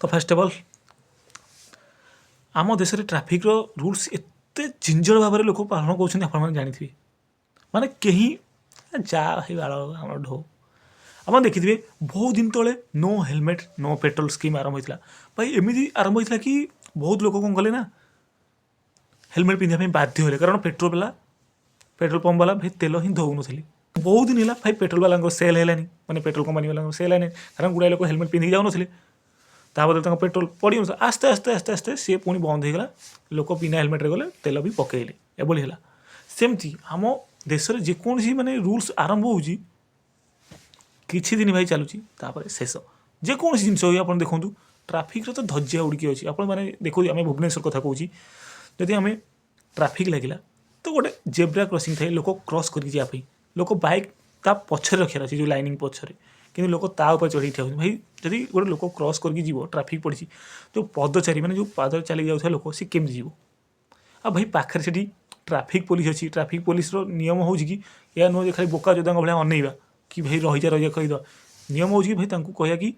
तो first of all आम देश में ट्राफिक रूल्स एत झिंझड़ भाव में लोक पालन कर आप जानी माने कहीं जा बाड़ आम ढो आप देखिए बहुत दिन तले no helmet no petrol scheme आरंभ होता भाई एमती आरंभ होता कि बहुत लोग कौन कले ना हेलमेट पिंधा बाध्य होले कारण पेट्रोल पंप वाला भाई तेल ही दौन बहुत दिन है भाई पेट्रोल वाला सेल है माने पेट्रोल कंपनी वाला सेल है कारण गुड़ाए लोग हेलमेट पिंधिक जाऊन ताबदे पेट्रोल पड़ आस्ते आस्ते आस्ते आस्ते सी पुणी बंद होगा लोक बिना हेलमेट गले तेल भी पकड़े एभली है सेमती आम देश में जेकोसी माने रूल्स आरंभ हो किछि दिन भाई चलुची शेष जेकोसी जिनस हो आप देखूँ ट्राफिक तो धज्जिया उड़की अच्छी आप देखो आम भुवनेश्वर कथा कहूँ जदि आम ट्राफिक लगे तो गोटे जेब्रा क्रॉसिंग थे लोक क्रॉस करके लोक बाइक ता पछरे रखार अच्छे जो लाइनिंग पछरे कि लोक ताऊपर चढ़ी ठिया भाई जदि गोटे लोक क्रॉस करके जीव ट्राफिक पड़ी जो पदचारी मैंने जो पाद चली जाऊँ लोक सी केमी जीव आ भाई पाखे से ट्राफिक पुलिस अच्छी ट्राफिक पुलिस नियम हो कि या नुह खाली बोका जोदा भाई अनैवा कि भाई रही जा कहीद नियम हो कि भाई कह कि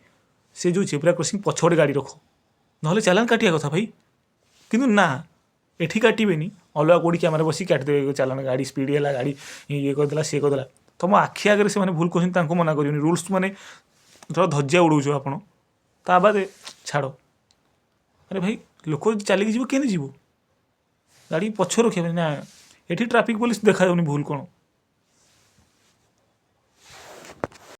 से जो जेब्रा क्रॉसिंग पछपटे गाड़ी रख ना चालान काटिया कथा भाई किंतु ना एठी काटबेनी अलग कौटी कैमेरा बस काटिदेवे चालान गाड़ी स्पीड है गाड़ी ये करदेला सी करदेला तुम आखि आगे से भूल कर मना कर रूल्स मैंने धर धज्जिया उड़ाऊँ आपड़ ता बादे छाड़ अरे भाई लोक चलिए जीव के जीव गाड़ी पछ रखिए ना ये ट्राफिक पुलिस देखा जाऊनी भूल कौन